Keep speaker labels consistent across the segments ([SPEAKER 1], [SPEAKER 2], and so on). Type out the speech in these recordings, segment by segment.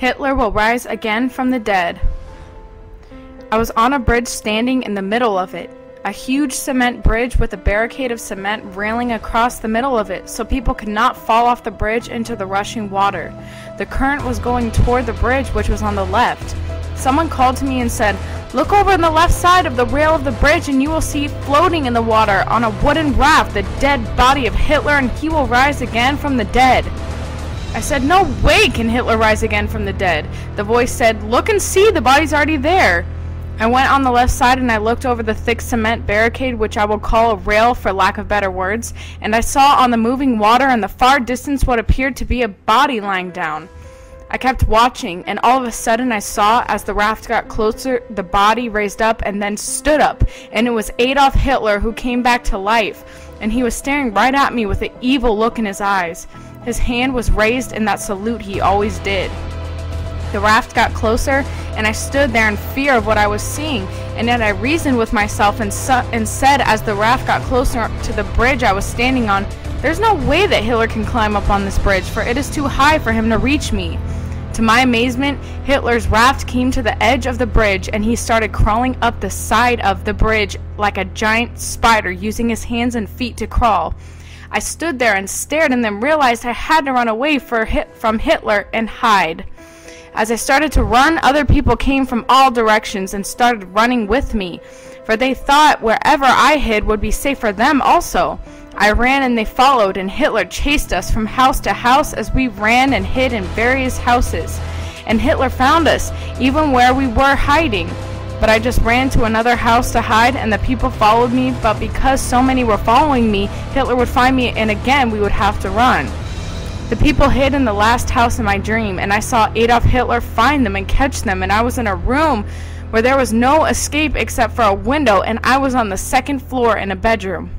[SPEAKER 1] Hitler will rise again from the dead. I was on a bridge standing in the middle of it. A huge cement bridge with a barricade of cement railing across the middle of it so people could not fall off the bridge into the rushing water. The current was going toward the bridge, which was on the left. Someone called to me and said, "Look over on the left side of the rail of the bridge and you will see floating in the water on a wooden raft the dead body of Hitler, and he will rise again from the dead." I said, "No way can Hitler rise again from the dead." The voice said, "Look and see, the body's already there." I went on the left side and I looked over the thick cement barricade, which I will call a rail for lack of better words, and I saw on the moving water in the far distance what appeared to be a body lying down. I kept watching, and all of a sudden I saw, as the raft got closer, the body raised up and then stood up, and it was Adolf Hitler who came back to life, and he was staring right at me with an evil look in his eyes. His hand was raised in that salute he always did. The raft got closer, and I stood there in fear of what I was seeing, and yet I reasoned with myself and said, as the raft got closer to the bridge I was standing on, "There's no way that Hitler can climb up on this bridge, for it is too high for him to reach me." To my amazement, Hitler's raft came to the edge of the bridge, and he started crawling up the side of the bridge like a giant spider, using his hands and feet to crawl. I stood there and stared, and then realized I had to run away from Hitler and hide. As I started to run, other people came from all directions and started running with me, for they thought wherever I hid would be safe for them also. I ran and they followed, and Hitler chased us from house to house as we ran and hid in various houses. And Hitler found us, even where we were hiding. But I just ran to another house to hide, and the people followed me, but because so many were following me, Hitler would find me, and again we would have to run. The people hid in the last house in my dream, and I saw Adolf Hitler find them and catch them, and I was in a room where there was no escape except for a window, and I was on the second floor in a bedroom.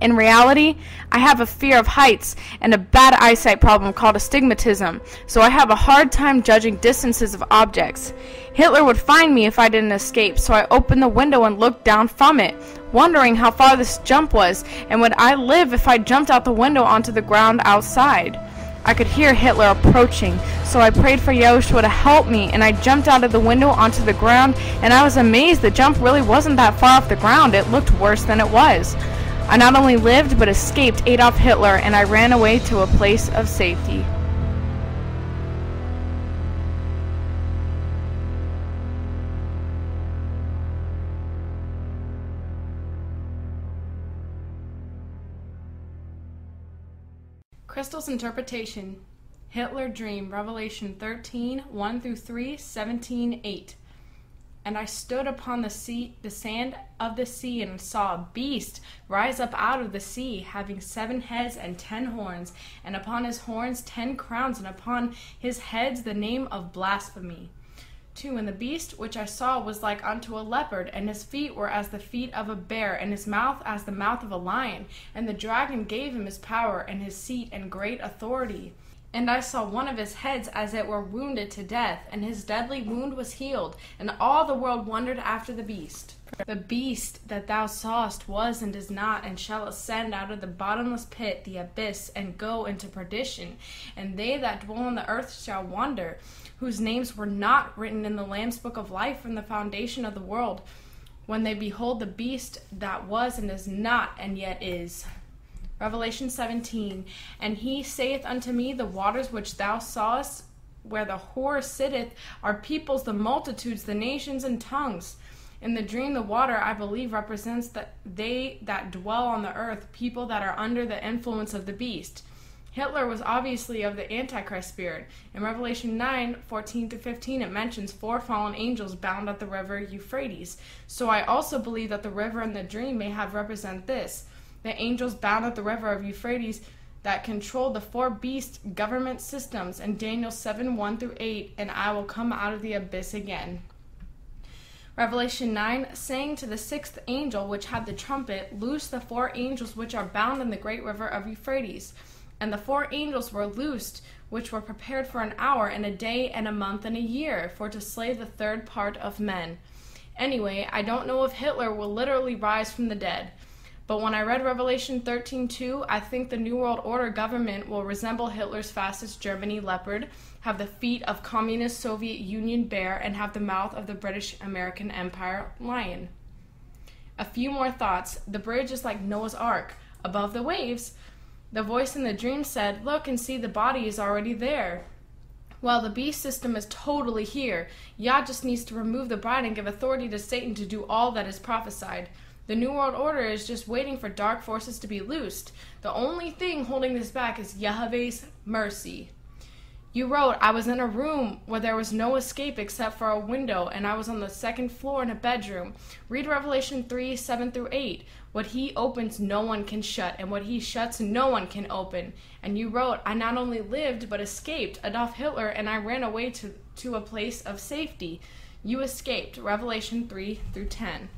[SPEAKER 1] In reality, I have a fear of heights and a bad eyesight problem called astigmatism, so I have a hard time judging distances of objects. Hitler would find me if I didn't escape, so I opened the window and looked down from it, wondering how far this jump was, and would I live if I jumped out the window onto the ground outside. I could hear Hitler approaching, so I prayed for YAHUSHUA to help me, and I jumped out of the window onto the ground, and I was amazed the jump really wasn't that far off the ground. It looked worse than it was. I not only lived but escaped Adolf Hitler, and I ran away to a place of safety. Crystal's interpretation. Hitler dream, Revelation 13, 1-3, 17, 8. And I stood upon the sand of the sea, and saw a beast rise up out of the sea, having 7 heads and 10 horns, and upon his horns 10 crowns, and upon his heads the name of blasphemy. 2. And the beast which I saw was like unto a leopard, and his feet were as the feet of a bear, and his mouth as the mouth of a lion. And the dragon gave him his power, and his seat, and great authority. And I saw one of his heads as it were wounded to death, and his deadly wound was healed, and all the world wondered after the beast. The beast that thou sawest was and is not, and shall ascend out of the bottomless pit, the abyss, and go into perdition. And they that dwell on the earth shall wonder, whose names were not written in the Lamb's book of life from the foundation of the world, when they behold the beast that was and is not, and yet is. Revelation 17. And he saith unto me, the waters which thou sawest, where the whore sitteth, are peoples, the multitudes, the nations, and tongues. In the dream, the water, I believe, represents that they that dwell on the earth, people that are under the influence of the beast. Hitler was obviously of the Antichrist spirit. In Revelation 9, 14-15, it mentions 4 fallen angels bound at the river Euphrates. So I also believe that the river in the dream may have represent this. The angels bound at the river of Euphrates that controlled the 4 beast government systems in Daniel 7, 1-8, and I will come out of the abyss again. Revelation 9, saying to the 6th angel which had the trumpet, loose the 4 angels which are bound in the great river of Euphrates. And the 4 angels were loosed, which were prepared for an hour and a day and a month and a year, for to slay the 3rd part of men. Anyway, I don't know if Hitler will literally rise from the dead, But when I read Revelation 13:2, I think the New World Order government will resemble Hitler's fascist Germany leopard, have the feet of communist Soviet Union bear, and have the mouth of the British American Empire lion. A few more thoughts. The bridge is like Noah's Ark. Above the waves, the voice in the dream said, "Look and see, the body is already there." Well, the beast system is totally here. Yah just needs to remove the bride and give authority to Satan to do all that is prophesied. The New World Order is just waiting for dark forces to be loosed. The only thing holding this back is Yahweh's mercy. You wrote, "I was in a room where there was no escape except for a window, and I was on the second floor in a bedroom." Read Revelation 3:7-8. What he opens, no one can shut, and what he shuts, no one can open. And you wrote, "I not only lived, but escaped Adolf Hitler, and I ran away to a place of safety." You escaped. Revelation 3-10.